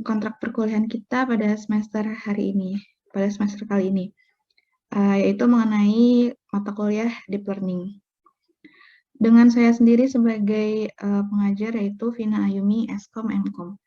kontrak perkuliahan kita pada semester kali ini, yaitu mengenai mata kuliah Deep Learning. Dengan saya sendiri sebagai pengajar, yaitu Vina Ayumi, Eskom Mkom.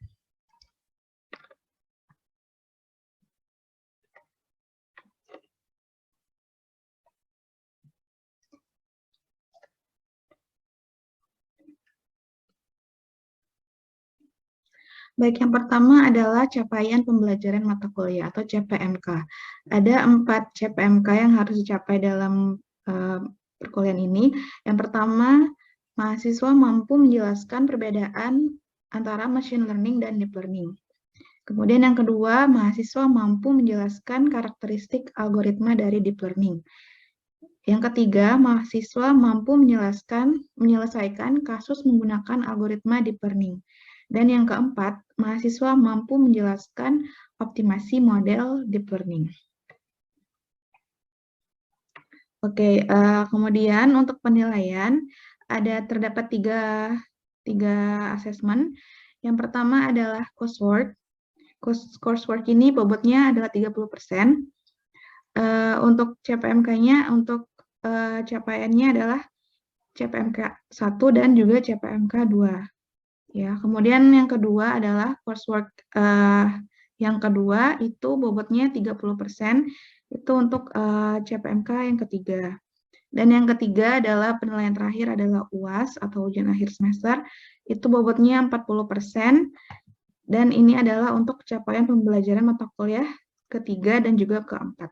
Baik, yang pertama adalah capaian pembelajaran mata kuliah atau CPMK. Ada 4 CPMK yang harus dicapai dalam perkuliahan ini. Yang pertama, mahasiswa mampu menjelaskan perbedaan antara machine learning dan deep learning. Kemudian yang kedua, mahasiswa mampu menjelaskan karakteristik algoritma dari deep learning. Yang ketiga, mahasiswa mampu menyelesaikan kasus menggunakan algoritma deep learning. Dan yang keempat, mahasiswa mampu menjelaskan optimasi model deep learning. Oke, kemudian untuk penilaian, terdapat tiga asesmen. Yang pertama adalah coursework. Coursework ini bobotnya adalah 30%. Untuk CPMK-nya, untuk capaiannya adalah CPMK 1 dan juga CPMK 2. Ya, kemudian yang kedua adalah coursework yang kedua itu bobotnya 30%, itu untuk CPMK yang ketiga. Dan yang ketiga adalah penilaian terakhir adalah UAS atau ujian akhir semester, itu bobotnya 40%, dan ini adalah untuk capaian pembelajaran mata kuliah ketiga dan juga keempat.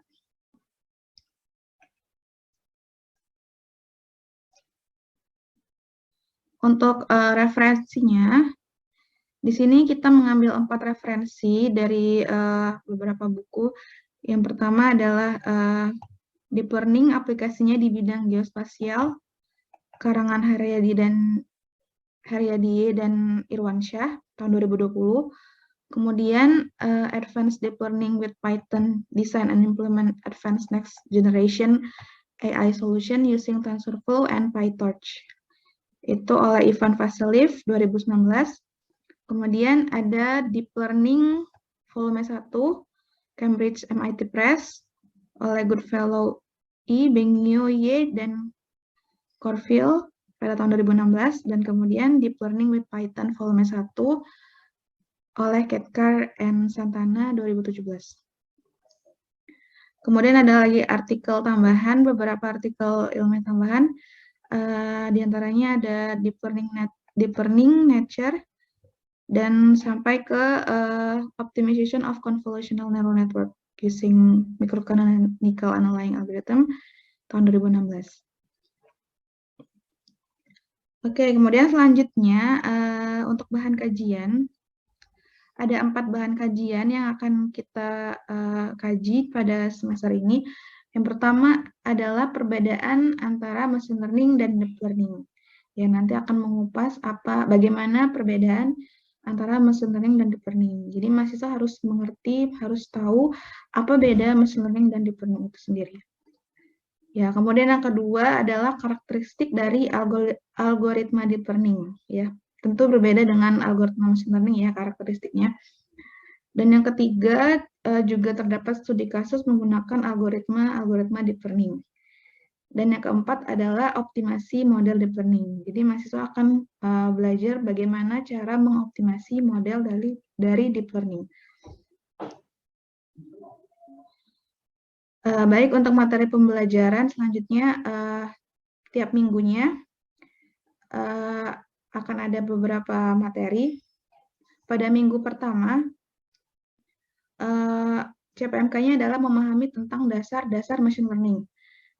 Untuk referensinya, di sini kita mengambil 4 referensi dari beberapa buku. Yang pertama adalah Deep Learning, aplikasinya di bidang geospasial, karangan Haryadi dan Irwansyah, tahun 2020. Kemudian Advanced Deep Learning with Python, Design and Implement Advanced Next Generation AI Solution Using TensorFlow and PyTorch. Itu oleh Ivan Vassiliev, 2019. Kemudian ada Deep Learning volume 1, Cambridge MIT Press, oleh Goodfellow I, Bengio Y, dan Corfield pada tahun 2016, dan kemudian Deep Learning with Python volume 1, oleh Ketkar and Santana, 2017. Kemudian ada lagi artikel tambahan, beberapa artikel ilmiah tambahan, di antaranya ada Deep Learning Nature, dan sampai ke Optimization of Convolutional Neural Network using Microcanonical Underlying Algorithm, tahun 2016. Oke, kemudian selanjutnya untuk bahan kajian, ada 4 bahan kajian yang akan kita kaji pada semester ini. Yang pertama adalah perbedaan antara machine learning dan deep learning. Ya, nanti akan mengupas bagaimana perbedaan antara machine learning dan deep learning. Jadi mahasiswa harus mengerti, harus tahu apa beda machine learning dan deep learning itu sendiri. Ya, kemudian yang kedua adalah karakteristik dari algoritma deep learning. Ya, tentu berbeda dengan algoritma machine learning ya karakteristiknya. Dan yang ketiga juga terdapat studi kasus menggunakan algoritma deep learning. Dan yang keempat adalah optimasi model deep learning. Jadi mahasiswa akan belajar bagaimana cara mengoptimasi model dari deep learning. Baik, untuk materi pembelajaran selanjutnya, tiap minggunya akan ada beberapa materi. Pada minggu pertama, CPMK-nya adalah memahami tentang dasar-dasar machine learning.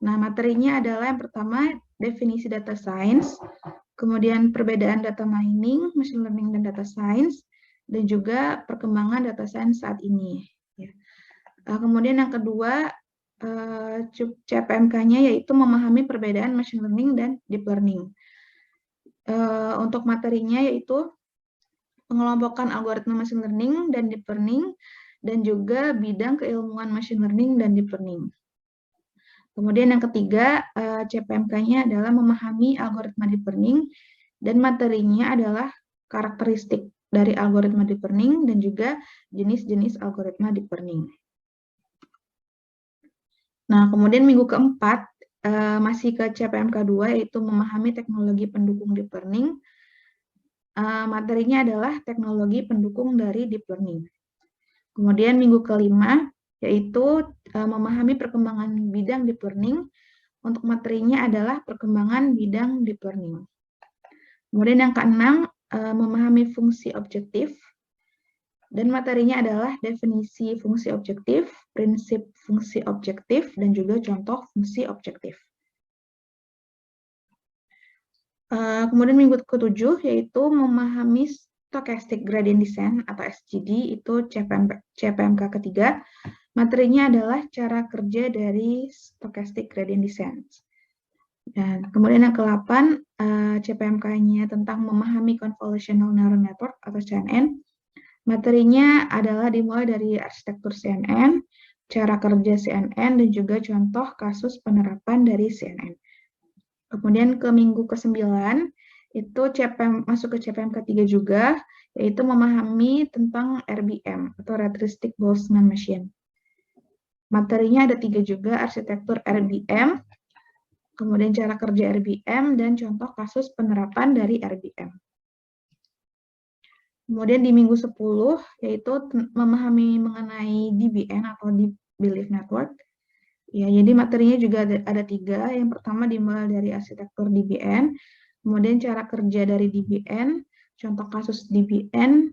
Nah, materinya adalah yang pertama, definisi data science, kemudian perbedaan data mining, machine learning, dan data science, dan juga perkembangan data science saat ini. Kemudian yang kedua, CPMK-nya yaitu memahami perbedaan machine learning dan deep learning. Untuk materinya yaitu pengelompokan algoritma machine learning dan deep learning, dan juga bidang keilmuan machine learning dan deep learning. Kemudian yang ketiga, CPMK-nya adalah memahami algoritma deep learning, dan materinya adalah karakteristik dari algoritma deep learning dan juga jenis-jenis algoritma deep learning. Nah, kemudian minggu keempat masih ke CPMK 2, yaitu memahami teknologi pendukung deep learning. Materinya adalah teknologi pendukung dari deep learning. Kemudian minggu kelima yaitu memahami perkembangan bidang deep learning. Untuk materinya adalah perkembangan bidang deep learning. Kemudian yang keenam, memahami fungsi objektif. Dan materinya adalah definisi fungsi objektif, prinsip fungsi objektif, dan juga contoh fungsi objektif. Kemudian minggu ke-7 yaitu memahami stochastic gradient descent atau SGD, itu CPMK ketiga. Materinya adalah cara kerja dari stochastic gradient descent. Dan kemudian yang ke-8 CPMK-nya tentang memahami convolutional neural network atau CNN. Materinya adalah dimulai dari arsitektur CNN, cara kerja CNN, dan juga contoh kasus penerapan dari CNN. Kemudian ke minggu ke-9, itu masuk ke CPM ketiga juga, yaitu memahami tentang RBM, atau Rate-Ristic Boltzmann Machine. Materinya ada 3 juga, arsitektur RBM, kemudian cara kerja RBM, dan contoh kasus penerapan dari RBM. Kemudian di minggu 10, yaitu memahami mengenai DBN atau Deep Belief Network. Ya, jadi materinya juga ada 3. Yang pertama dimulai dari arsitektur DBN, kemudian cara kerja dari DBN, contoh kasus DBN,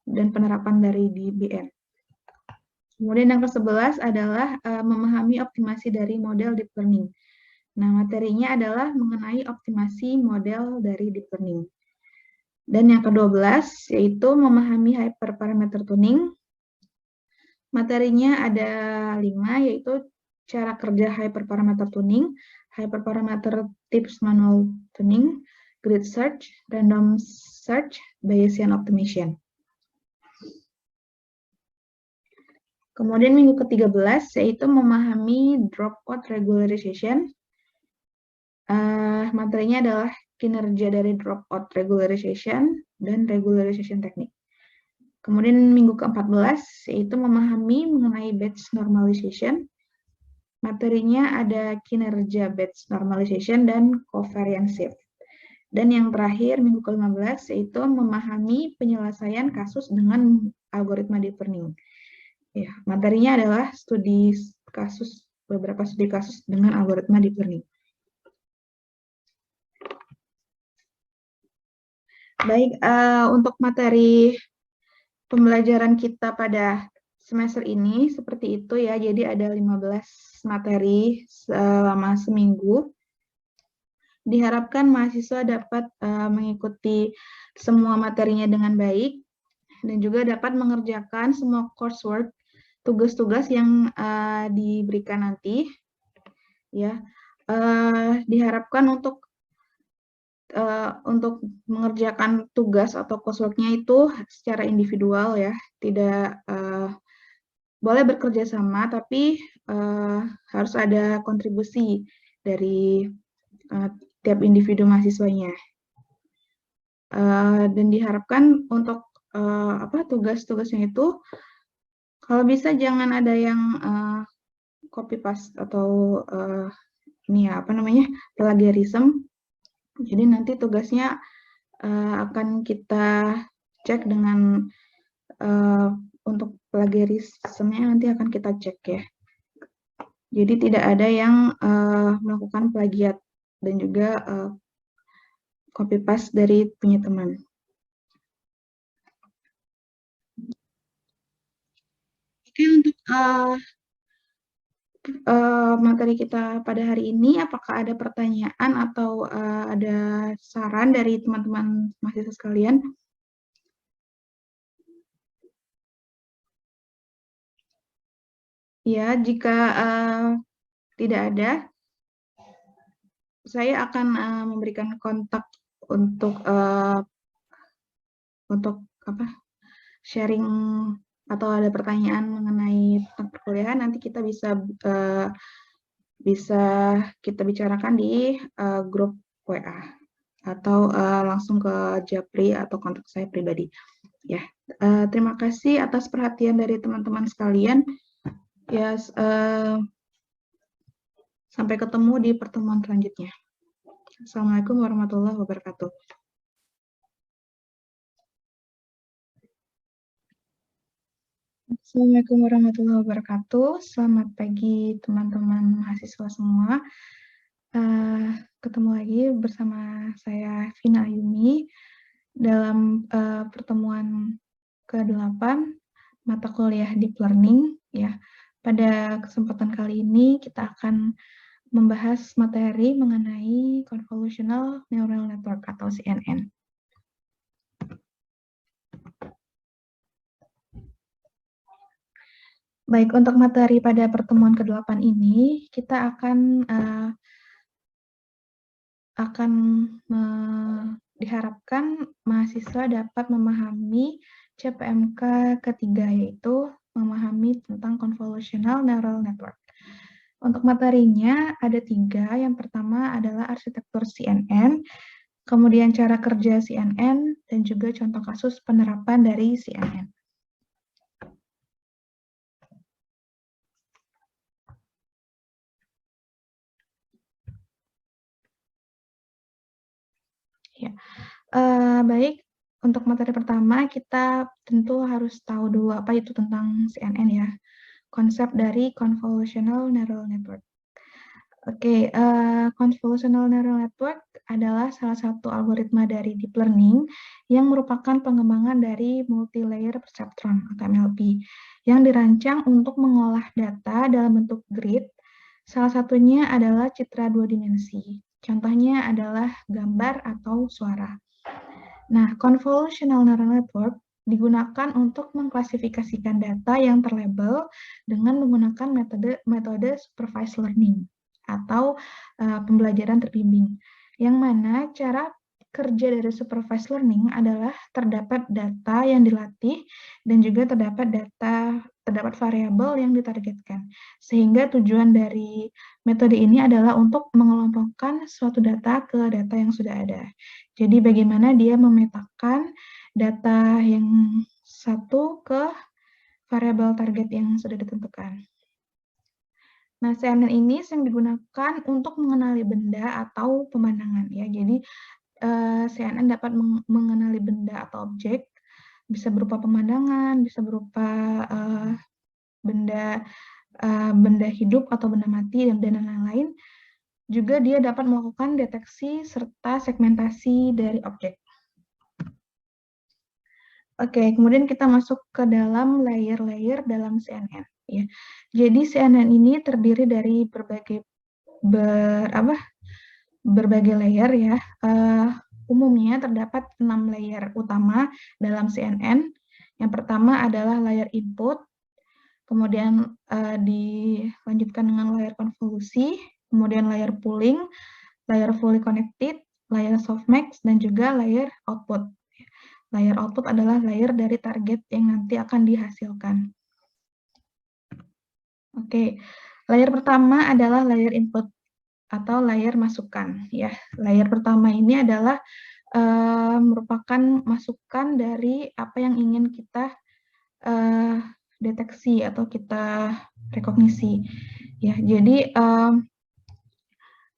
dan penerapan dari DBN. Kemudian yang ke-11 adalah memahami optimasi dari model deep learning. Nah, materinya adalah mengenai optimasi model dari deep learning. Dan yang ke-12 yaitu memahami hyperparameter tuning. Materinya ada 5, yaitu cara kerja hyperparameter tuning, hyperparameter tips manual tuning, grid search, random search, Bayesian optimization. Kemudian minggu ke-13 yaitu memahami dropout regularization. Materinya adalah kinerja dari dropout regularization dan regularization teknik. Kemudian minggu ke-14 yaitu memahami mengenai batch normalization. Materinya ada kinerja batch normalization dan covariance shift. Dan yang terakhir, minggu ke-15, yaitu memahami penyelesaian kasus dengan algoritma deep learning. Ya, materinya adalah beberapa studi kasus dengan algoritma deep learning. Baik, untuk materi pembelajaran kita pada semester ini seperti itu ya, jadi ada 15 materi selama seminggu. Diharapkan mahasiswa dapat mengikuti semua materinya dengan baik dan juga dapat mengerjakan semua coursework, tugas-tugas yang diberikan nanti. Ya, diharapkan untuk mengerjakan tugas atau coursework-nya itu secara individual ya, tidak boleh bekerja sama, tapi harus ada kontribusi dari tiap individu mahasiswanya. Dan diharapkan untuk tugas-tugasnya itu, kalau bisa jangan ada yang copy paste atau plagiarism. Jadi nanti tugasnya akan kita cek dengan untuk plagiarismenya nanti akan kita cek ya. Jadi tidak ada yang melakukan plagiat dan juga copy paste dari punya teman. Oke, untuk materi kita pada hari ini, apakah ada pertanyaan atau ada saran dari teman-teman mahasiswa sekalian? Ya, jika tidak ada, saya akan memberikan kontak untuk sharing atau ada pertanyaan mengenai tentang perkuliahan, nanti kita bisa kita bicarakan di grup WA. atau langsung ke Japri atau kontak saya pribadi. Ya, terima kasih atas perhatian dari teman-teman sekalian. Ya, sampai ketemu di pertemuan selanjutnya. Assalamualaikum warahmatullahi wabarakatuh. Assalamualaikum warahmatullahi wabarakatuh. Selamat pagi teman-teman mahasiswa semua. Ketemu lagi bersama saya Vina Ayumi dalam pertemuan ke-8 mata kuliah Deep Learning. Ya, pada kesempatan kali ini kita akan membahas materi mengenai Convolutional Neural Network atau CNN. Baik, untuk materi pada pertemuan ke-8 ini, kita diharapkan mahasiswa dapat memahami CPMK ketiga, yaitu memahami tentang Convolutional Neural Network. Untuk materinya ada 3. Yang pertama adalah arsitektur CNN, kemudian cara kerja CNN, dan juga contoh kasus penerapan dari CNN. Ya, baik. Untuk materi pertama, kita tentu harus tahu dulu apa itu tentang CNN ya. Konsep dari Convolutional Neural Network. Oke, Convolutional Neural Network adalah salah satu algoritma dari deep learning yang merupakan pengembangan dari multi-layer perceptron atau MLP yang dirancang untuk mengolah data dalam bentuk grid. Salah satunya adalah citra 2 dimensi. Contohnya adalah gambar atau suara. Nah, Convolutional Neural Network digunakan untuk mengklasifikasikan data yang terlabel dengan menggunakan metode supervised learning atau pembelajaran terbimbing, yang mana cara kerja dari supervised learning adalah terdapat data yang dilatih dan juga terdapat variabel yang ditargetkan. Sehingga tujuan dari metode ini adalah untuk mengelompokkan suatu data ke data yang sudah ada. Jadi bagaimana dia memetakan data yang satu ke variabel target yang sudah ditentukan. Nah, CNN ini sering digunakan untuk mengenali benda atau pemandangan ya. Jadi CNN dapat mengenali benda atau objek, bisa berupa pemandangan, bisa berupa benda hidup atau benda mati dan lain-lain. Juga dia dapat melakukan deteksi serta segmentasi dari objek. Oke, kemudian kita masuk ke dalam layer-layer dalam CNN. Ya. Jadi CNN ini terdiri dari berbagai layer ya. Umumnya terdapat 6 layer utama dalam CNN. Yang pertama adalah layer input, kemudian dilanjutkan dengan layer konvolusi, kemudian layer pooling, layer fully connected, layer softmax, dan juga layer output. Layer output adalah layer dari target yang nanti akan dihasilkan. Oke, layer pertama adalah layer input atau layer masukan. Ya, layer pertama ini adalah merupakan masukan dari apa yang ingin kita deteksi atau kita rekognisi. Ya, jadi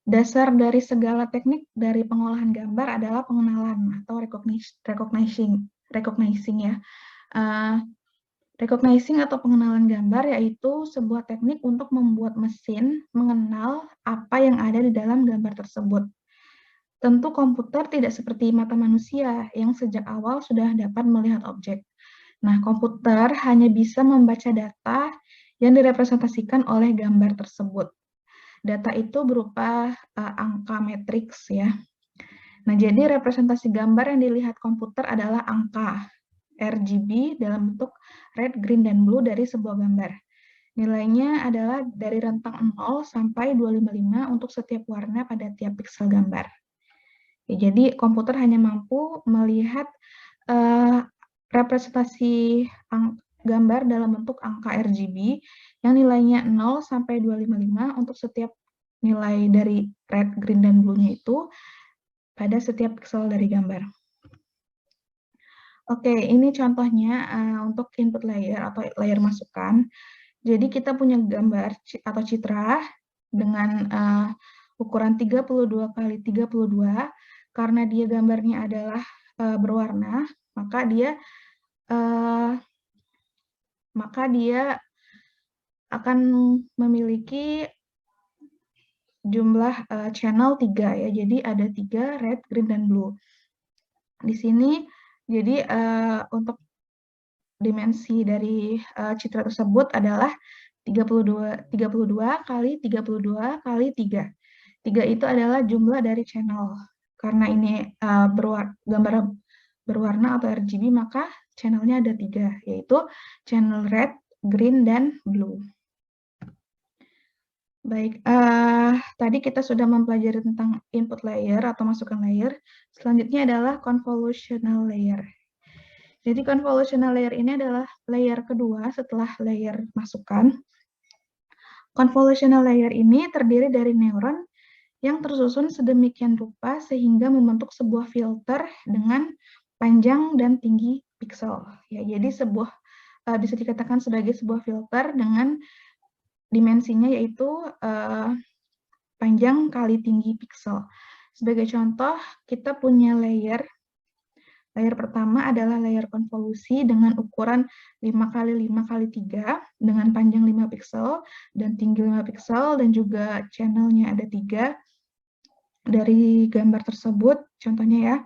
dasar dari segala teknik dari pengolahan gambar adalah pengenalan atau recognizing ya. Recognizing atau pengenalan gambar yaitu sebuah teknik untuk membuat mesin mengenal apa yang ada di dalam gambar tersebut. Tentu komputer tidak seperti mata manusia yang sejak awal sudah dapat melihat objek. Nah, komputer hanya bisa membaca data yang direpresentasikan oleh gambar tersebut. Data itu berupa angka matriks ya. Nah, jadi representasi gambar yang dilihat komputer adalah angka RGB dalam bentuk red, green, dan blue dari sebuah gambar. Nilainya adalah dari rentang 0 sampai 255 untuk setiap warna pada tiap piksel gambar. Ya, jadi komputer hanya mampu melihat representasi gambar dalam bentuk angka RGB yang nilainya 0 sampai 255 untuk setiap nilai dari red, green, dan blue-nya itu pada setiap pixel dari gambar. Oke, ini contohnya untuk input layer atau layer masukan. Jadi kita punya gambar atau citra dengan ukuran 32 kali 32, karena dia gambarnya adalah berwarna, maka dia akan memiliki jumlah channel 3 ya. Jadi ada 3, red, green, dan blue. Di sini jadi untuk dimensi dari citra tersebut adalah 32 kali 32 kali 3. 3 itu adalah jumlah dari channel. Karena ini gambar berwarna atau RGB, maka channelnya ada 3, yaitu channel red, green, dan blue. Baik, tadi kita sudah mempelajari tentang input layer atau masukan layer. Selanjutnya adalah convolutional layer. Jadi convolutional layer ini adalah layer kedua setelah layer masukan. Convolutional layer ini terdiri dari neuron yang tersusun sedemikian rupa sehingga membentuk sebuah filter dengan panjang dan tinggi piksel. Ya, jadi bisa dikatakan sebagai sebuah filter dengan dimensinya yaitu panjang kali tinggi piksel. Sebagai contoh, kita punya layer. Layer pertama adalah layer konvolusi dengan ukuran 5 kali 5 kali 3 dengan panjang 5 piksel dan tinggi 5 piksel, dan juga channelnya ada 3 dari gambar tersebut, contohnya ya.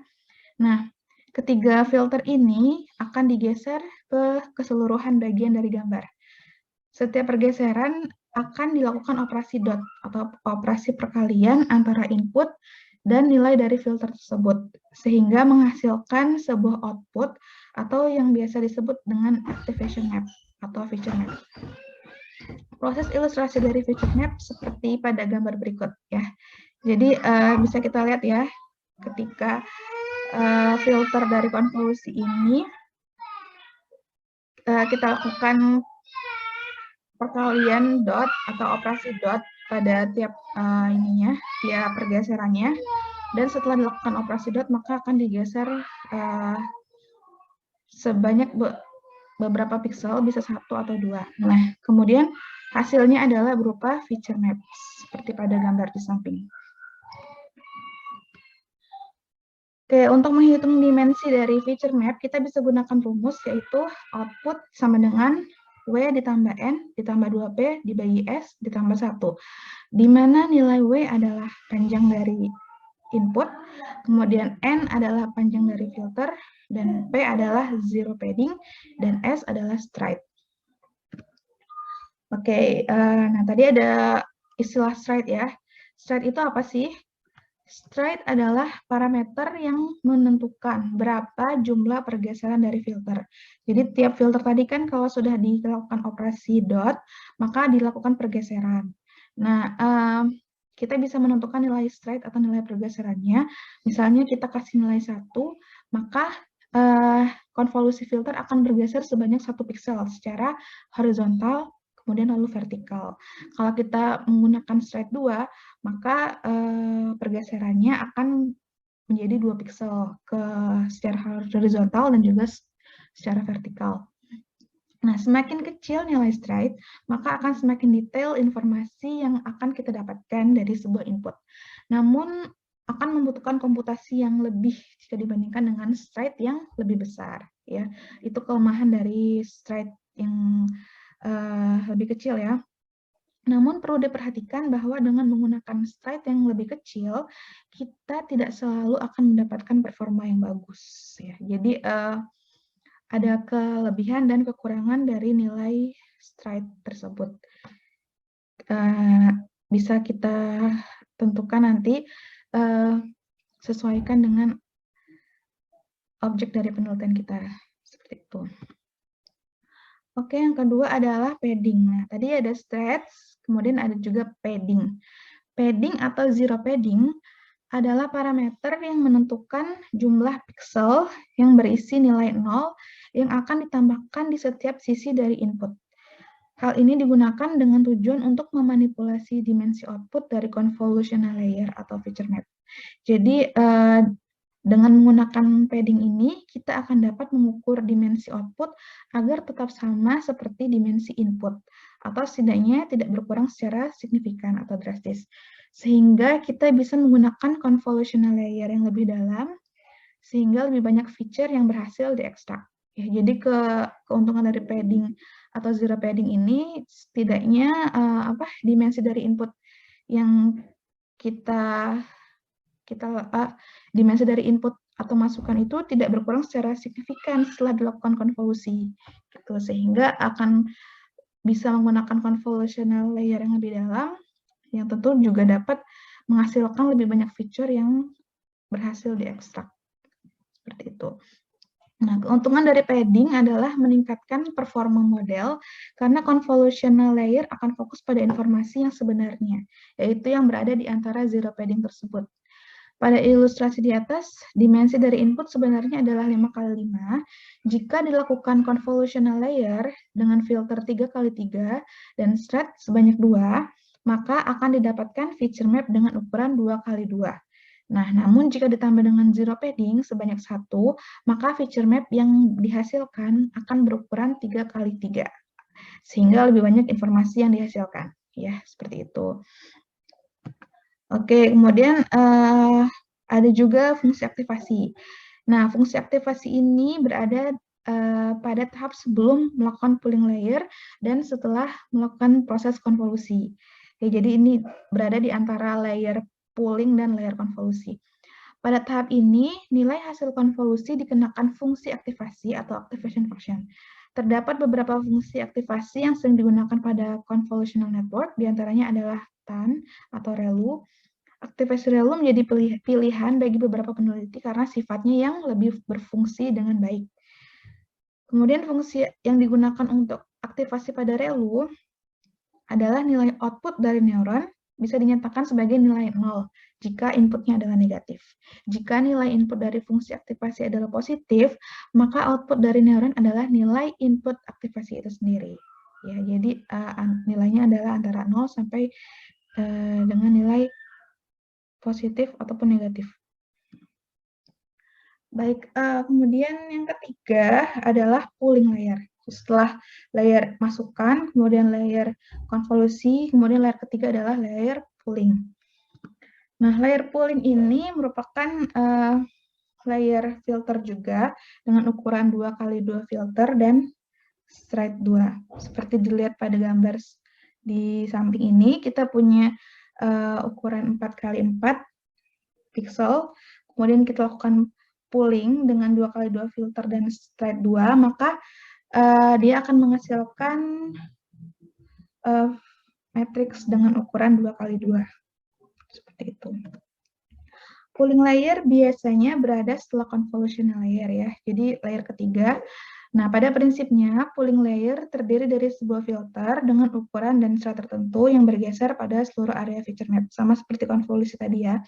Nah, ketiga filter ini akan digeser ke keseluruhan bagian dari gambar. Setiap pergeseran akan dilakukan operasi dot atau operasi perkalian antara input dan nilai dari filter tersebut, sehingga menghasilkan sebuah output atau yang biasa disebut dengan activation map atau feature map. Proses ilustrasi dari feature map seperti pada gambar berikut ya. Jadi bisa kita lihat ya, ketika filter dari konvolusi ini kita lakukan perkalian dot atau operasi dot pada tiap tiap pergeserannya, dan setelah dilakukan operasi dot maka akan digeser sebanyak beberapa piksel, bisa 1 atau 2. Nah, kemudian hasilnya adalah berupa feature map seperti pada gambar di samping. Oke, untuk menghitung dimensi dari feature map, kita bisa gunakan rumus, yaitu output sama dengan W ditambah N ditambah 2P dibagi S ditambah 1. Di mana nilai W adalah panjang dari input, kemudian N adalah panjang dari filter, dan P adalah zero padding, dan S adalah stride. Oke, nah tadi ada istilah stride ya. Stride itu apa sih? Stride adalah parameter yang menentukan berapa jumlah pergeseran dari filter. Jadi tiap filter tadi kan kalau sudah dilakukan operasi dot, maka dilakukan pergeseran. Nah, kita bisa menentukan nilai stride atau nilai pergeserannya. Misalnya kita kasih nilai 1, maka konvolusi filter akan bergeser sebanyak 1 piksel secara horizontal, kemudian lalu vertikal. Kalau kita menggunakan stride 2, maka pergeserannya akan menjadi 2 piksel secara horizontal dan juga secara vertikal. Nah, semakin kecil nilai stride, maka akan semakin detail informasi yang akan kita dapatkan dari sebuah input. Namun, akan membutuhkan komputasi yang lebih jika dibandingkan dengan stride yang lebih besar. Ya, itu kelemahan dari stride yang lebih kecil ya. Namun perlu diperhatikan bahwa dengan menggunakan stride yang lebih kecil, kita tidak selalu akan mendapatkan performa yang bagus. Ya. Jadi ada kelebihan dan kekurangan dari nilai stride tersebut. Bisa kita tentukan nanti sesuaikan dengan objek dari penelitian kita. Seperti itu. Oke, yang kedua adalah padding. Nah, tadi ada stride, kemudian ada juga padding. Padding atau zero padding adalah parameter yang menentukan jumlah piksel yang berisi nilai 0 yang akan ditambahkan di setiap sisi dari input. Hal ini digunakan dengan tujuan untuk memanipulasi dimensi output dari convolutional layer atau feature map. Jadi dengan menggunakan padding ini, kita akan dapat mengukur dimensi output agar tetap sama seperti dimensi input, atau setidaknya tidak berkurang secara signifikan atau drastis. Sehingga kita bisa menggunakan convolutional layer yang lebih dalam, sehingga lebih banyak feature yang berhasil diekstrak. Ya, jadi keuntungan dari padding atau zero padding ini setidaknya dimensi dari input yang kita dimensi dari input atau masukan itu tidak berkurang secara signifikan setelah dilakukan konvolusi, gitu. Sehingga akan bisa menggunakan convolutional layer yang lebih dalam, yang tentu juga dapat menghasilkan lebih banyak feature yang berhasil diekstrak. Seperti itu. Nah, keuntungan dari padding adalah meningkatkan performa model karena convolutional layer akan fokus pada informasi yang sebenarnya, yaitu yang berada di antara zero padding tersebut. Pada ilustrasi di atas, dimensi dari input sebenarnya adalah 5x5. Jika dilakukan convolutional layer dengan filter 3x3 dan thread sebanyak 2, maka akan didapatkan feature map dengan ukuran 2x2. Nah, namun jika ditambah dengan zero padding sebanyak 1, maka feature map yang dihasilkan akan berukuran 3x3. Sehingga lebih banyak informasi yang dihasilkan. Ya, seperti itu. Oke, kemudian ada juga fungsi aktivasi. Nah, fungsi aktivasi ini berada pada tahap sebelum melakukan pooling layer dan setelah melakukan proses konvolusi. Ya, jadi ini berada di antara layer pooling dan layer konvolusi. Pada tahap ini, nilai hasil konvolusi dikenakan fungsi aktivasi atau activation function. Terdapat beberapa fungsi aktivasi yang sering digunakan pada convolutional network, diantaranya adalah TAN atau ReLU. Aktivasi ReLU menjadi pilihan bagi beberapa peneliti karena sifatnya yang lebih berfungsi dengan baik. Kemudian fungsi yang digunakan untuk aktivasi pada ReLU adalah nilai output dari neuron bisa dinyatakan sebagai nilai 0 jika inputnya adalah negatif. Jika nilai input dari fungsi aktivasi adalah positif, maka output dari neuron adalah nilai input aktivasi itu sendiri. Ya, jadi nilainya adalah antara 0 sampai dengan nilai positif ataupun negatif. Baik, kemudian yang ketiga adalah pooling layer. Setelah layer masukan, kemudian layer konvolusi, kemudian layer ketiga adalah layer pooling. Nah, layer pooling ini merupakan layer filter juga dengan ukuran 2x2 filter dan straight 2. Seperti dilihat pada gambar di samping ini, kita punya ukuran 4x4 pixel, kemudian kita lakukan pooling dengan 2x2 filter dan straight 2, maka dia akan menghasilkan matriks dengan ukuran 2x2. Seperti itu. Pooling layer biasanya berada setelah convolutional layer ya, jadi layer ketiga. Nah, pada prinsipnya, pooling layer terdiri dari sebuah filter dengan ukuran dan strata tertentu yang bergeser pada seluruh area feature map, sama seperti konvolusi tadi ya.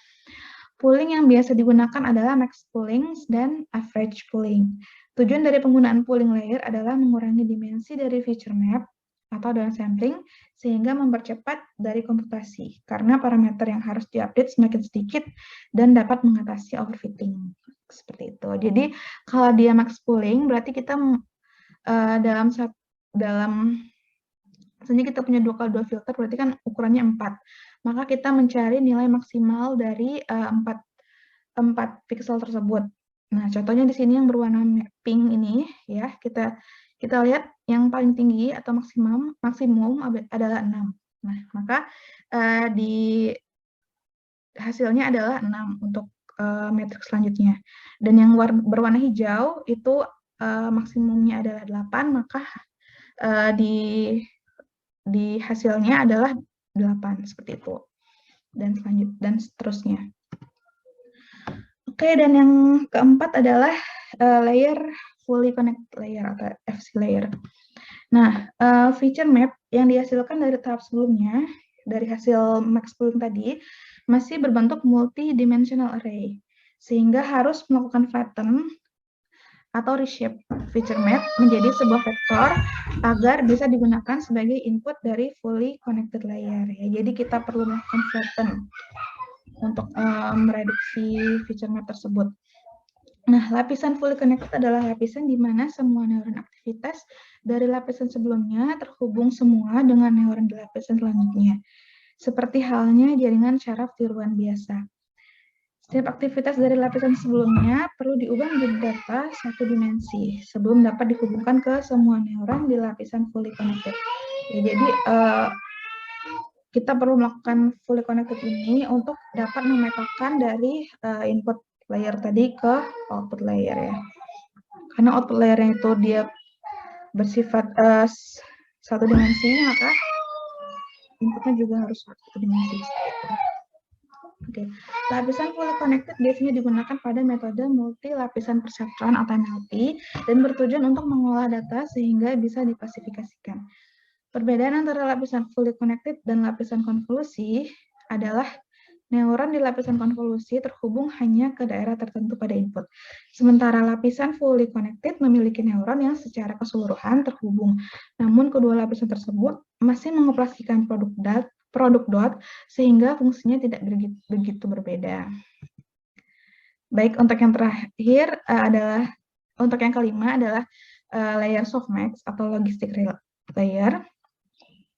Pooling yang biasa digunakan adalah max pooling dan average pooling. Tujuan dari penggunaan pooling layer adalah mengurangi dimensi dari feature map atau downsampling sehingga mempercepat dari komputasi karena parameter yang harus diupdate semakin sedikit dan dapat mengatasi overfitting. Seperti itu. Jadi kalau dia max pooling berarti kita misalnya kita punya 2x2 filter berarti kan ukurannya 4. Maka kita mencari nilai maksimal dari 4 pixel tersebut. Nah, contohnya di sini yang berwarna pink ini ya, kita lihat yang paling tinggi atau maksimum adalah 6. Nah, maka di hasilnya adalah 6 untuk matriks selanjutnya. Dan yang berwarna hijau itu maksimumnya adalah 8, maka di hasilnya adalah 8 seperti itu. Dan seterusnya. Oke, dan yang keempat adalah layer fully connected layer atau FC layer. Nah, feature map yang dihasilkan dari tahap sebelumnya, dari hasil max pooling tadi, masih berbentuk multi-dimensional array, sehingga harus melakukan flatten atau reshape feature map menjadi sebuah vektor agar bisa digunakan sebagai input dari fully connected layer. Ya, jadi kita perlu melakukan flatten. untuk mereduksi feature map tersebut. Nah, lapisan fully connected adalah lapisan di mana semua neuron aktivitas dari lapisan sebelumnya terhubung semua dengan neuron di lapisan selanjutnya, seperti halnya jaringan syaraf tiruan biasa. Setiap aktivitas dari lapisan sebelumnya perlu diubah menjadi data satu dimensi sebelum dapat dihubungkan ke semua neuron di lapisan fully connected. Ya, jadi kita perlu melakukan fully connected ini untuk dapat memetakan dari input layer tadi ke output layer ya. Karena output layer yang itu dia bersifat satu dimensi, maka inputnya juga harus satu dimensi. Oke, lapisan fully connected biasanya digunakan pada metode multi lapisan perceptron atau NLP dan bertujuan untuk mengolah data sehingga bisa diklasifikasikan. Perbedaan antara lapisan fully connected dan lapisan konvolusi adalah neuron di lapisan konvolusi terhubung hanya ke daerah tertentu pada input. Sementara lapisan fully connected memiliki neuron yang secara keseluruhan terhubung. Namun kedua lapisan tersebut masih mengoperasikan produk dot sehingga fungsinya tidak begitu berbeda. Baik, untuk yang terakhir untuk yang kelima adalah layer softmax atau logistic layer.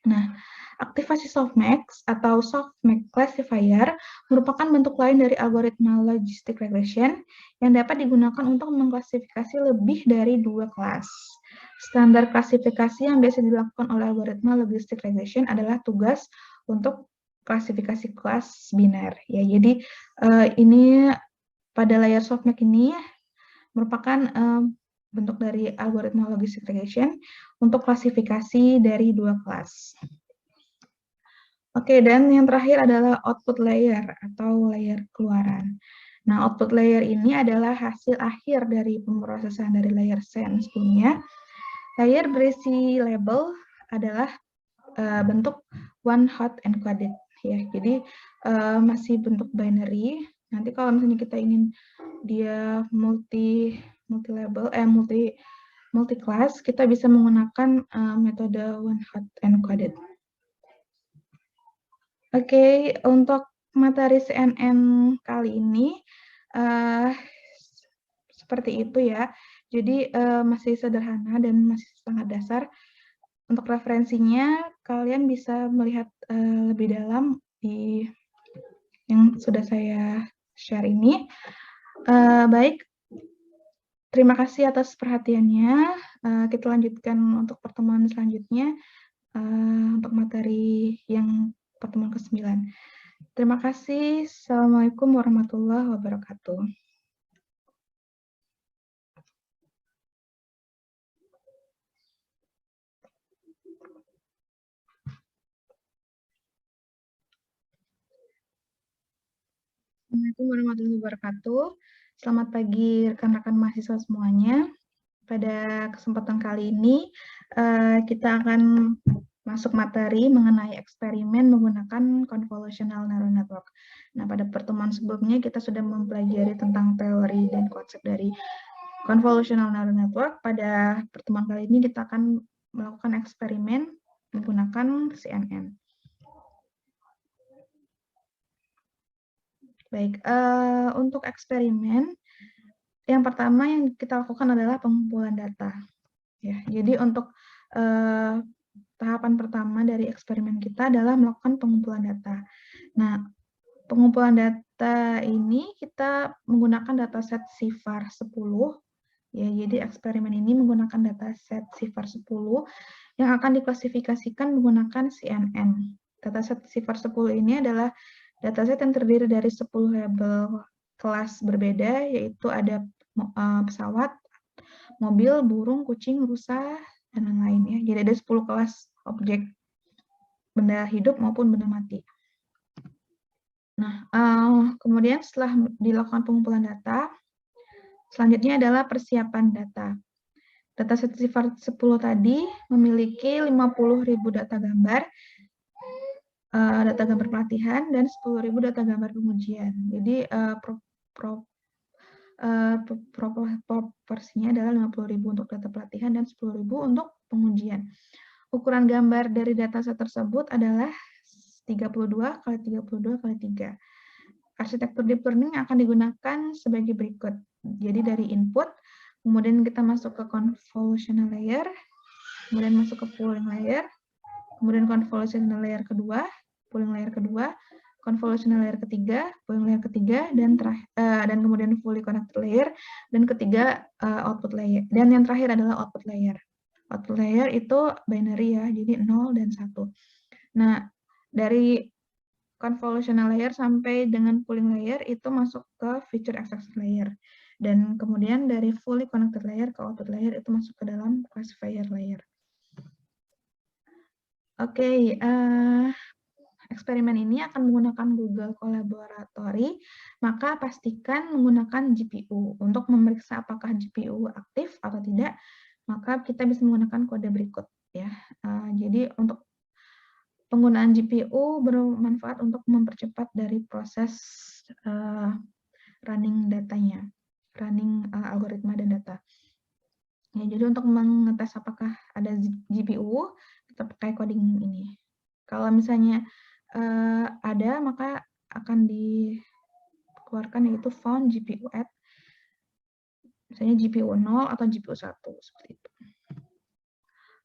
Nah, aktivasi softmax atau softmax classifier merupakan bentuk lain dari algoritma logistic regression yang dapat digunakan untuk mengklasifikasi lebih dari 2 kelas. Standar klasifikasi yang biasa dilakukan oleh algoritma logistic regression adalah tugas untuk klasifikasi kelas biner. Ya, jadi ini pada layer softmax ini merupakan bentuk dari algoritma logistic regression untuk klasifikasi dari 2 kelas. Oke, dan yang terakhir adalah output layer atau layer keluaran. Nah, output layer ini adalah hasil akhir dari pemrosesan dari layer sen sebelumnya. Layer berisi label adalah bentuk one hot encoded ya. Jadi masih bentuk binary. Nanti kalau misalnya kita ingin dia multi class, kita bisa menggunakan metode one hot encoded. Oke, untuk materi CNN kali ini seperti itu ya. Jadi masih sederhana dan masih sangat dasar. Untuk referensinya, kalian bisa melihat lebih dalam di yang sudah saya share ini. Baik, terima kasih atas perhatiannya. Kita lanjutkan untuk pertemuan selanjutnya untuk materi yang pertemuan ke-9. Terima kasih. Assalamualaikum warahmatullahi wabarakatuh. Assalamualaikum warahmatullahi wabarakatuh. Selamat pagi rekan-rekan mahasiswa semuanya. Pada kesempatan kali ini kita akan masuk materi mengenai eksperimen menggunakan convolutional neural network. Nah, pada pertemuan sebelumnya kita sudah mempelajari tentang teori dan konsep dari convolutional neural network. Pada pertemuan kali ini kita akan melakukan eksperimen menggunakan CNN. Baik, untuk eksperimen, yang pertama yang kita lakukan adalah pengumpulan data. Ya, jadi untuk tahapan pertama dari eksperimen kita adalah melakukan pengumpulan data. Nah, pengumpulan data ini kita menggunakan dataset CIFAR 10. Ya, jadi eksperimen ini menggunakan dataset CIFAR 10 yang akan diklasifikasikan menggunakan CNN. Dataset CIFAR 10 ini adalah dataset yang terdiri dari 10 label kelas berbeda, yaitu ada pesawat, mobil, burung, kucing, rusa, dan lain-lain ya. Jadi ada 10 kelas objek benda hidup maupun benda mati. Nah, kemudian setelah dilakukan pengumpulan data, selanjutnya adalah persiapan data. Dataset CIFAR 10 tadi memiliki 50.000 data gambar pelatihan dan 10.000 data gambar pengujian. Jadi proporsinya adalah 50.000 untuk data pelatihan dan 10.000 untuk pengujian. Ukuran gambar dari dataset tersebut adalah 32 kali 32 kali 3. arsitektur deep learning akan digunakan sebagai berikut. Jadi dari input, kemudian kita masuk ke convolutional layer, kemudian masuk ke pooling layer, kemudian convolutional layer kedua, pooling layer kedua, convolutional layer ketiga, pooling layer ketiga, dan kemudian fully connected layer, dan ketiga output layer. Dan yang terakhir adalah output layer. Output layer itu binary ya, jadi 0 dan 1. Nah, dari convolutional layer sampai dengan pooling layer itu masuk ke feature extraction layer. Dan kemudian dari fully connected layer ke output layer itu masuk ke dalam classifier layer. Oke, eksperimen ini akan menggunakan Google Colaboratory, maka pastikan menggunakan GPU. Untuk memeriksa apakah GPU aktif atau tidak, maka kita bisa menggunakan kode berikut. Ya. Jadi untuk penggunaan GPU bermanfaat untuk mempercepat dari proses running datanya, running algoritma dan data. Ya, jadi untuk mengetes apakah ada GPU, kita pakai coding ini. Kalau misalnya ada, maka akan dikeluarkan yaitu found GPU at, misalnya GPU 0 atau GPU 1, seperti itu.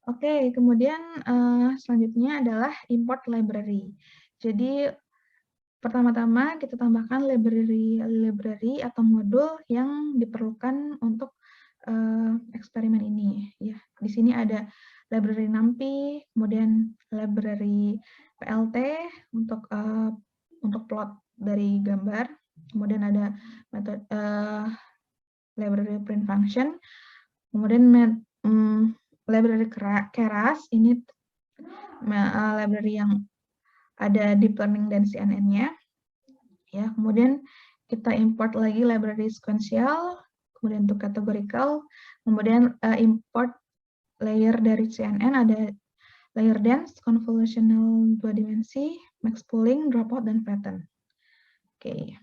Oke, kemudian selanjutnya adalah import library. Jadi pertama-tama kita tambahkan library atau modul yang diperlukan untuk eksperimen ini. Ya, di sini ada library NumPy, kemudian library PLT untuk plot dari gambar, kemudian ada metode library print function, kemudian library Keras, ini library yang ada deep learning dan CNN-nya. Ya, kemudian kita import lagi library sequential, kemudian untuk categorical, kemudian import layer dari CNN, ada layer dense, convolutional 2 dimensi, max pooling, dropout, dan flatten. Oke.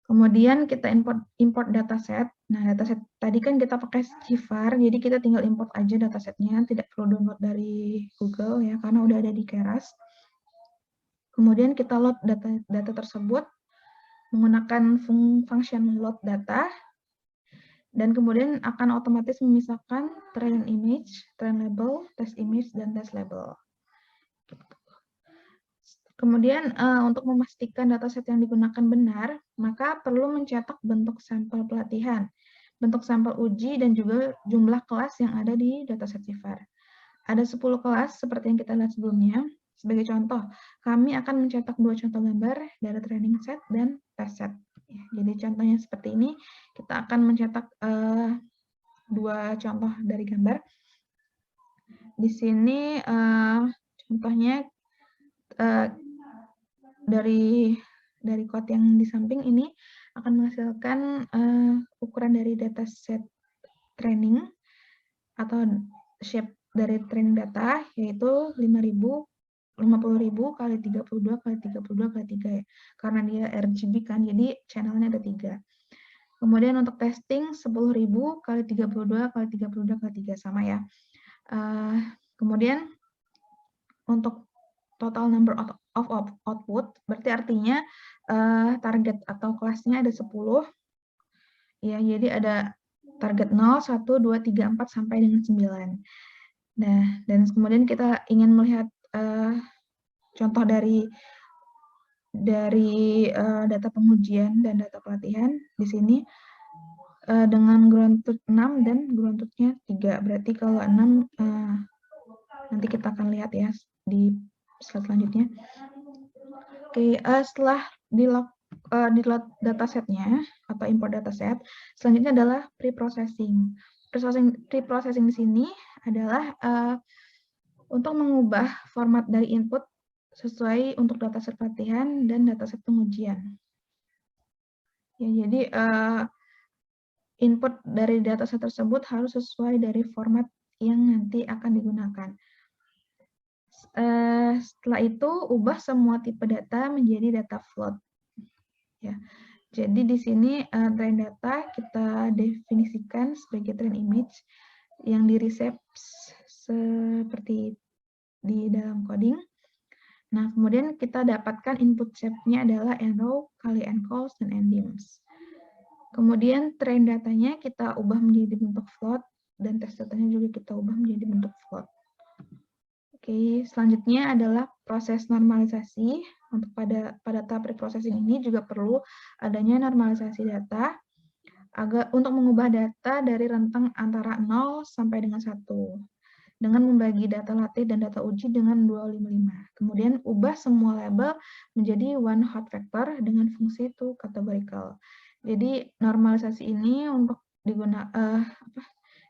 Kemudian kita import dataset. Nah, dataset tadi kan kita pakai Cifar, jadi kita tinggal import aja datasetnya, tidak perlu download dari Google ya, karena udah ada di Keras. Kemudian kita load data tersebut menggunakan function load data, dan kemudian akan otomatis memisahkan train image, train label, test image, dan test label. Kemudian untuk memastikan dataset yang digunakan benar, maka perlu mencetak bentuk sampel pelatihan, bentuk sampel uji, dan juga jumlah kelas yang ada di dataset Cifar. Ada 10 kelas seperti yang kita lihat sebelumnya. Sebagai contoh, kami akan mencetak 2 contoh gambar dari training set dan test set. Ya, jadi contohnya seperti ini, kita akan mencetak 2 contoh dari gambar. Di sini contohnya dari code yang di samping ini akan menghasilkan ukuran dari dataset training atau shape dari training data, yaitu 50.000 kali 32 kali 32 kali 3 ya. Karena dia RGB kan, jadi channelnya ada 3. Kemudian untuk testing 10.000 kali 32 kali 32 kali 3 sama ya. Kemudian untuk total number of output, berarti artinya target atau kelasnya ada 10. Ya, jadi ada target 0, 1, 2, 3, 4 sampai dengan 9. Nah, dan kemudian kita ingin melihat contoh dari data pengujian dan data pelatihan di sini dengan ground truth 6 dan ground truth-nya 3. Berarti kalau 6 nanti kita akan lihat ya di slide selanjutnya. Oke, setelah di load datasetnya atau import dataset, selanjutnya adalah pre-processing. Pre-processing di sini adalah untuk mengubah format dari input sesuai untuk dataset pelatihan dan dataset pengujian. Ya, jadi input dari dataset tersebut harus sesuai dari format yang nanti akan digunakan. Setelah itu, ubah semua tipe data menjadi data float. Ya. Jadi di sini train data kita definisikan sebagai train image yang di-reshape seperti di dalam coding. Nah, kemudian kita dapatkan input shape-nya adalah nrow kali ncals dan ndims. Kemudian train datanya kita ubah menjadi bentuk float, dan test datanya juga kita ubah menjadi bentuk float. Oke, selanjutnya adalah proses normalisasi. Untuk pada tahap preprocessing ini juga perlu adanya normalisasi data untuk mengubah data dari rentang antara 0 sampai dengan 1 dengan membagi data latih dan data uji dengan 255. Kemudian ubah semua label menjadi one hot vector dengan fungsi to categorical. Jadi normalisasi ini untuk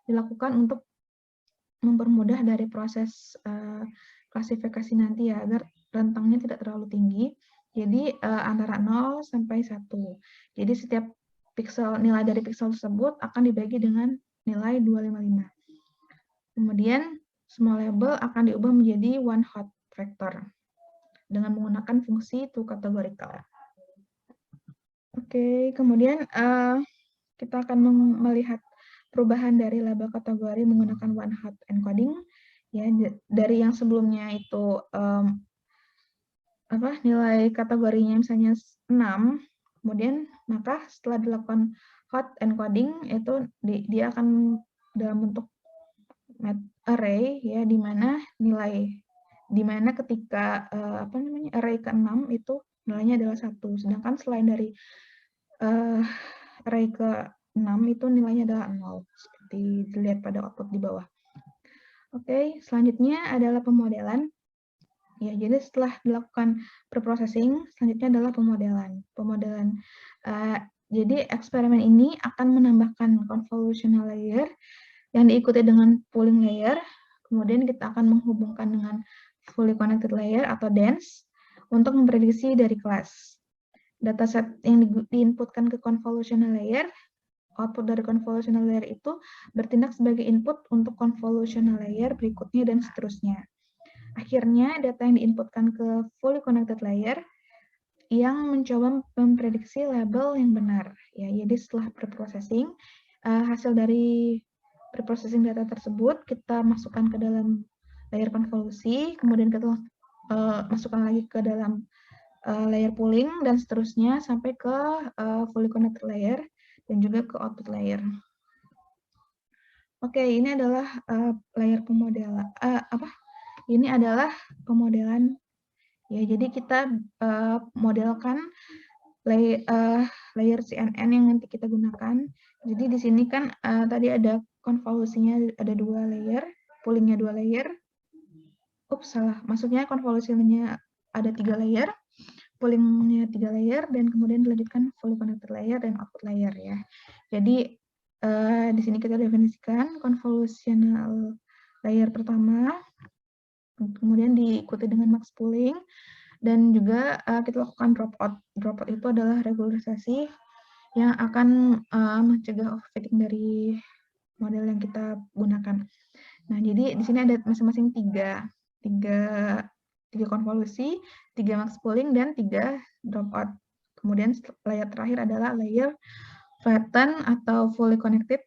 dilakukan untuk mempermudah dari proses klasifikasi nanti ya, agar rentangnya tidak terlalu tinggi. Jadi antara 0 sampai 1. Jadi setiap nilai dari pixel tersebut akan dibagi dengan nilai 255. Kemudian semua label akan diubah menjadi one hot vector dengan menggunakan fungsi to categorical. Oke, kemudian kita akan melihat perubahan dari label kategori menggunakan one hot encoding. Ya, dari yang sebelumnya itu nilai kategorinya misalnya 6, kemudian maka setelah dilakukan hot encoding itu dia akan dalam bentuk array ya, di mana ketika array ke-6 itu nilainya adalah 1, sedangkan selain dari array ke-6 itu nilainya adalah 0, seperti dilihat pada output di bawah. Oke, selanjutnya adalah pemodelan. Ya, jadi setelah dilakukan preprocessing, selanjutnya adalah pemodelan. Jadi eksperimen ini akan menambahkan convolutional layer yang diikuti dengan pooling layer. Kemudian kita akan menghubungkan dengan fully connected layer atau dense untuk memprediksi dari kelas. Dataset yang diinputkan ke convolutional layer, output dari convolutional layer itu bertindak sebagai input untuk convolutional layer berikutnya dan seterusnya. Akhirnya, data yang diinputkan ke fully connected layer yang mencoba memprediksi label yang benar. Ya, jadi setelah preprocessing, hasil dari preprocessing data tersebut kita masukkan ke dalam layer konvolusi, kemudian kita masukkan lagi ke dalam layer pooling, dan seterusnya sampai ke fully connected layer dan juga ke output layer. Oke, ini adalah layer pemodelan. Ini adalah pemodelan. Ya, jadi kita modelkan layer CNN yang nanti kita gunakan. Jadi di sini kan tadi ada konvolusinya ada 2 layer, poolingnya 2 layer. Salah. Maksudnya konvolusinya ada 3 layer, poolingnya 3 layer, dan kemudian dilanjutkan fully connected layer dan output layer ya. Jadi di sini kita definisikan convolutional layer pertama, kemudian diikuti dengan max pooling, dan juga kita lakukan dropout. Dropout itu adalah regularisasi yang akan mencegah overfitting dari model yang kita gunakan. Nah, jadi di sini ada masing-masing tiga konvolusi, 3 max pooling, dan 3 dropout. Kemudian layer terakhir adalah layer flatten atau fully connected,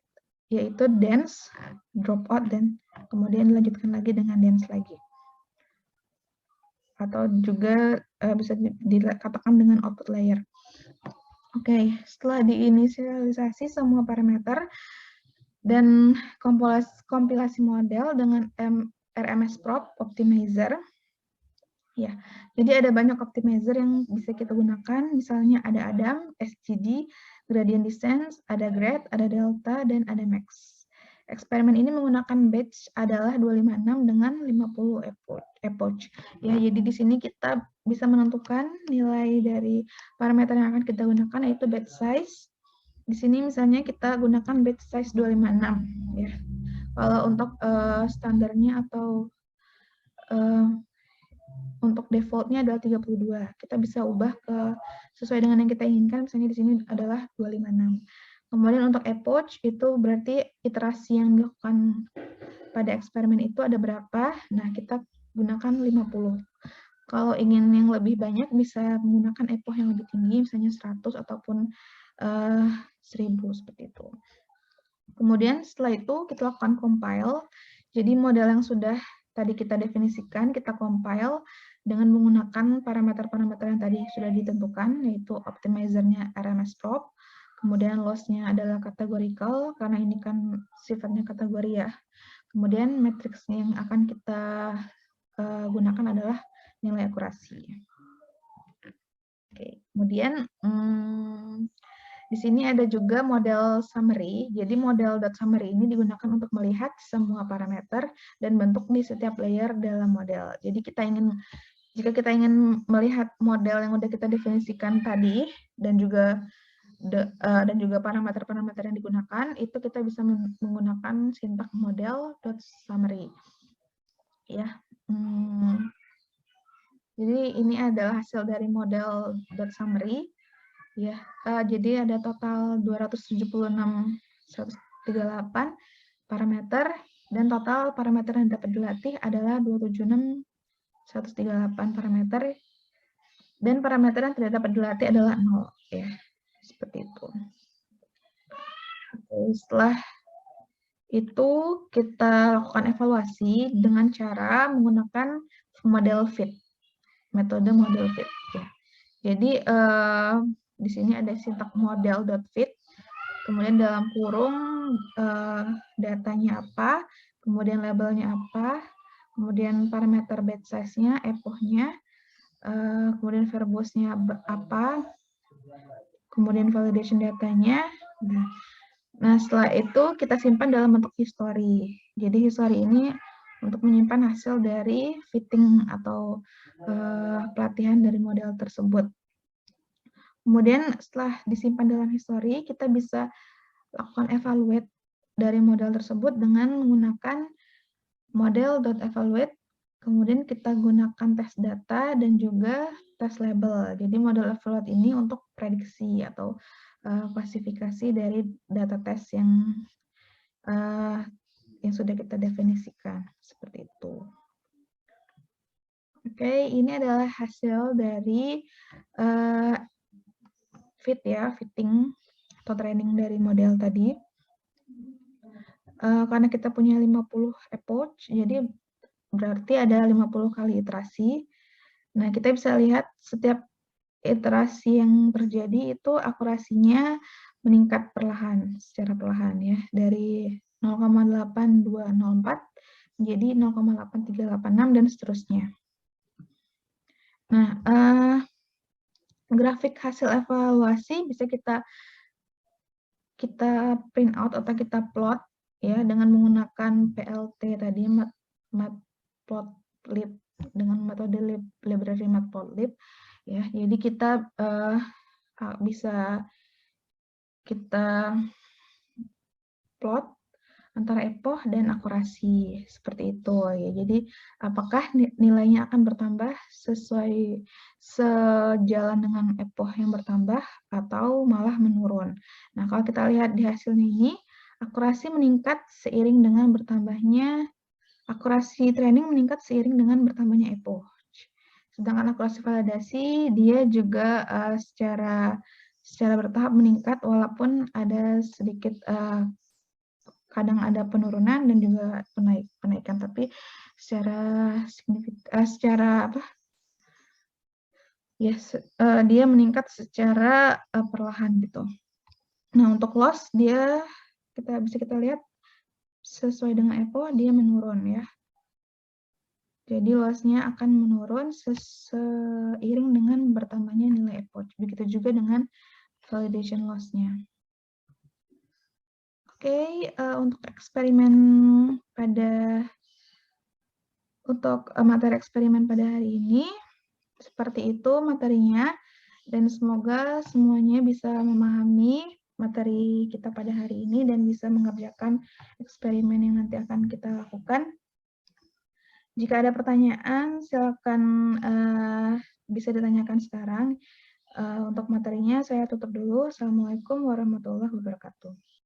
yaitu dense, dropout, dan kemudian dilanjutkan lagi dengan dense lagi. Atau juga bisa dikatakan dengan output layer. Oke, setelah diinisialisasi semua parameter dan kompilasi model dengan RMS-Prop Optimizer, ya, jadi ada banyak optimizer yang bisa kita gunakan, misalnya ada ADAM, SGD, gradient descent, ada grad, ada delta, dan ada max. Eksperimen ini menggunakan batch adalah 256 dengan 50 epoch. Ya, jadi di sini kita bisa menentukan nilai dari parameter yang akan kita gunakan, yaitu batch size. Di sini misalnya kita gunakan batch size 256 ya. Kalau untuk standarnya atau untuk defaultnya adalah 32. Kita bisa ubah sesuai dengan yang kita inginkan, misalnya di sini adalah 256. Kemudian untuk epoch itu berarti iterasi yang dilakukan pada eksperimen itu ada berapa. Nah, kita gunakan 50. Kalau ingin yang lebih banyak bisa menggunakan epoch yang lebih tinggi, misalnya 100 ataupun 1000 seperti itu. Kemudian setelah itu kita lakukan compile. Jadi model yang sudah tadi kita definisikan, kita compile dengan menggunakan parameter-parameter yang tadi sudah ditentukan, yaitu optimizer-nya RMS-Probe, kemudian loss-nya adalah categorical, karena ini kan sifatnya kategori ya. Kemudian matriks yang akan kita gunakan adalah nilai akurasi. Oke, kemudian di sini ada juga model summary. Jadi model .summary ini digunakan untuk melihat semua parameter dan bentuk di setiap layer dalam model. Jadi jika kita ingin melihat model yang sudah kita definisikan tadi dan juga parameter-parameter yang digunakan, itu kita bisa menggunakan sintak model .summary. Ya. Jadi ini adalah hasil dari model .summary. Ya, jadi ada total 276.138 parameter dan total parameter yang dapat dilatih adalah 276.138 parameter dan parameter yang tidak dapat dilatih adalah 0 ya. Seperti itu. Oke, setelah itu kita lakukan evaluasi dengan cara menggunakan model fit. Metode model fit ya. Jadi di sini ada sintak model.fit, kemudian dalam kurung datanya apa, kemudian labelnya apa, kemudian parameter batch size-nya, epoch-nya, kemudian verbose-nya apa, kemudian validation datanya. Nah, setelah itu kita simpan dalam bentuk history. Jadi history ini untuk menyimpan hasil dari fitting atau pelatihan dari model tersebut. Kemudian setelah disimpan dalam history, kita bisa lakukan evaluate dari model tersebut dengan menggunakan model.evaluate, kemudian kita gunakan test data dan juga test label. Jadi model evaluate ini untuk prediksi atau klasifikasi dari data test yang sudah kita definisikan, seperti itu. Oke, ini adalah hasil dari fitting atau training dari model tadi. Karena kita punya 50 approach, jadi berarti ada 50 kali iterasi. Nah, kita bisa lihat setiap iterasi yang terjadi itu akurasinya meningkat secara perlahan ya, dari 0,8204 menjadi 0,8386 dan seterusnya. Nah, grafik hasil evaluasi bisa kita print out atau kita plot ya dengan menggunakan PLT tadi, matplotlib, dengan metode library matplotlib ya. Jadi kita bisa kita plot antara epoch dan akurasi seperti itu ya. Jadi apakah nilainya akan bertambah sejalan dengan epoch yang bertambah atau malah menurun. Nah, kalau kita lihat di hasilnya ini, akurasi meningkat seiring dengan bertambahnya akurasi training meningkat seiring dengan bertambahnya epoch. Sedangkan akurasi validasi dia juga secara bertahap meningkat walaupun ada sedikit kadang ada penurunan dan juga penaikan, tapi secara signifikan, dia meningkat secara perlahan gitu. Nah, untuk loss dia bisa kita lihat sesuai dengan epoch dia menurun ya. Jadi loss-nya akan menurun seiring dengan bertambahnya nilai epoch. Begitu juga dengan validation loss-nya. Oke, untuk materi eksperimen pada hari ini, seperti itu materinya, dan semoga semuanya bisa memahami materi kita pada hari ini dan bisa mengerjakan eksperimen yang nanti akan kita lakukan. Jika ada pertanyaan, silakan bisa ditanyakan sekarang. Untuk materinya saya tutup dulu. Assalamualaikum warahmatullahi wabarakatuh.